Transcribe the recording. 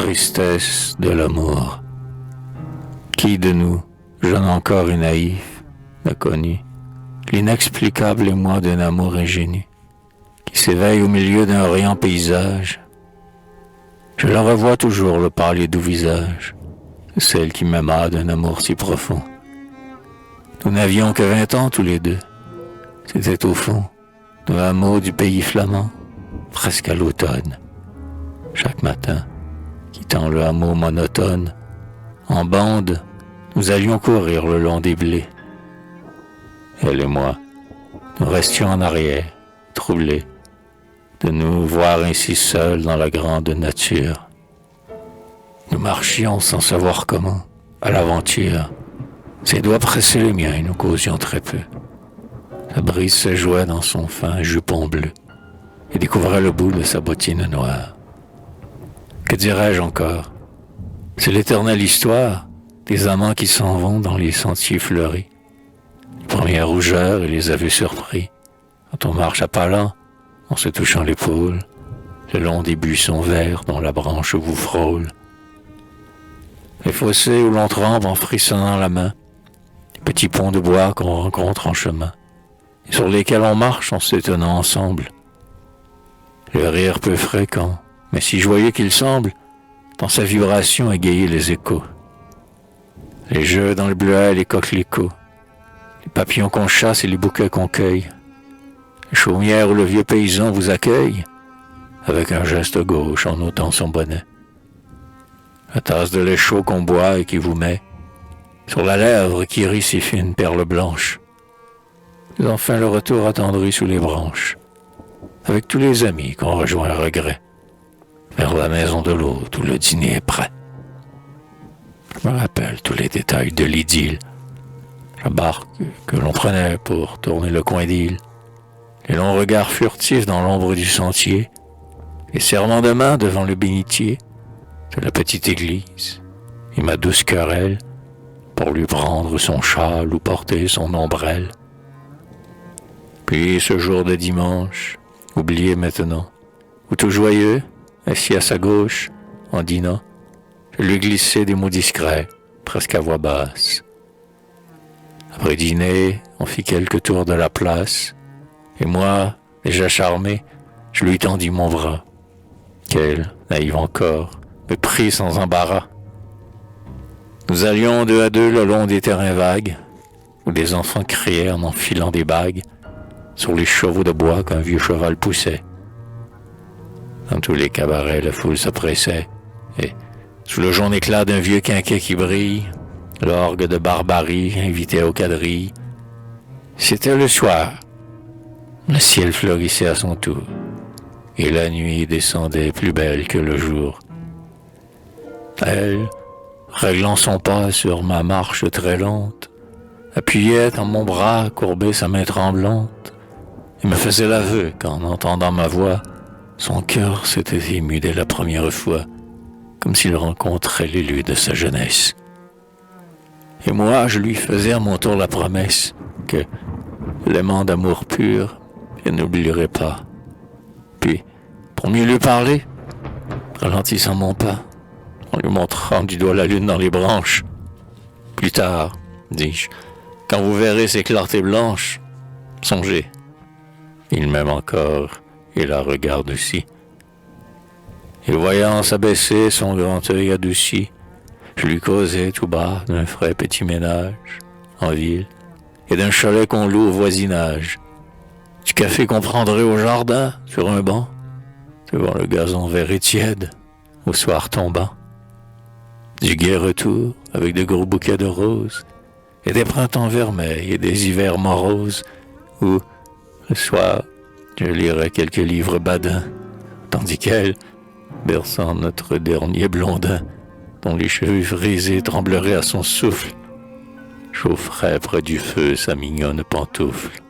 tristesse de l'amour. Qui de nous, jeune encore et naïf, n'a connu l'inexplicable émoi d'un amour ingénu, qui s'éveille au milieu d'un riant paysage? Je la revois toujours, le pâle et doux visage de celle qui m'aima d'un amour si profond. Nous n'avions que 20 ans tous les deux. C'était au fond, de hameau du pays flamand, presque à l'automne. Chaque matin, quittant le hameau monotone, en bande, nous allions courir le long des blés. Elle et moi, nous restions en arrière, troublés de nous voir ainsi seuls dans la grande nature. Nous marchions sans savoir comment, à l'aventure. Ses doigts pressaient les miens et nous causions très peu. La brise se jouait dans son fin jupon bleu et découvrait le bout de sa bottine noire. Que dirais-je encore? C'est l'éternelle histoire des amants qui s'en vont dans les sentiers fleuris. Les premières rougeurs et les aveux surpris, quand on marche à pas lents, en se touchant l'épaule, le long des buissons verts dont la branche vous frôle. Les fossés où l'on trempe en frissonnant la main, les petits ponts de bois qu'on rencontre en chemin, et sur lesquels on marche en s'étonnant ensemble. Le rire peu fréquent, mais si joyeux qu'il semble, dans sa vibration égayer les échos. Les jeux dans le bleuet et les coquelicots, les papillons qu'on chasse et les bouquets qu'on cueille, les chaumières où le vieux paysan vous accueille, avec un geste gauche en ôtant son bonnet. La tasse de lait chaud qu'on boit et qui vous met sur la lèvre qui rit ses fines perles blanches. Et enfin le retour attendri sous les branches, avec tous les amis qu'on rejoint à regret, vers la maison de l'hôte où le dîner est prêt. Je me rappelle tous les détails de l'idylle, la barque que l'on prenait pour tourner le coin d'île, les longs regards furtifs dans l'ombre du sentier, les serrements de main devant le bénitier de la petite église, et ma douce querelle pour lui prendre son châle ou porter son ombrelle. Puis ce jour de dimanche, oublié maintenant, où tout joyeux, assis à sa gauche, en dînant, je lui glissai des mots discrets, presque à voix basse. Après dîner, on fit quelques tours de la place, et moi, déjà charmé, je lui tendis mon bras, qu'elle, naïve encore, me prit sans embarras. Nous allions deux à deux le long des terrains vagues, où les enfants criaient en enfilant des bagues sur les chevaux de bois qu'un vieux cheval poussait. Dans tous les cabarets, la foule se pressait, et, sous le jaune éclat d'un vieux quinquet qui brille, l'orgue de barbarie invitait aux quadrilles. C'était le soir. Le ciel fleurissait à son tour, et la nuit descendait plus belle que le jour. Elle, réglant son pas sur ma marche très lente, appuyait en mon bras courbé sa main tremblante, et me faisait l'aveu qu'en entendant ma voix, son cœur s'était ému dès la première fois, comme s'il rencontrait l'élu de sa jeunesse. Et moi, je lui faisais à mon tour la promesse que, l'aimant d'amour pur, je n'oublierai pas. Puis, pour mieux lui parler, ralentissant mon pas, en lui montrant du doigt la lune dans les branches. Plus tard, dis-je, quand vous verrez ces clartés blanches, songez, il m'aime encore et la regarde aussi. Et voyant s'abaisser son grand œil adouci, je lui causais tout bas d'un frais petit ménage en ville et d'un chalet qu'on loue au voisinage, du café qu'on prendrait au jardin sur un banc, devant le gazon vert et tiède au soir tombant, du gai retour avec de gros bouquets de roses et des printemps vermeils et des hivers moroses où, le soir, je lirais quelques livres badins, tandis qu'elle, berçant notre dernier blondin, dont les cheveux frisés trembleraient à son souffle, chaufferait près du feu sa mignonne pantoufle.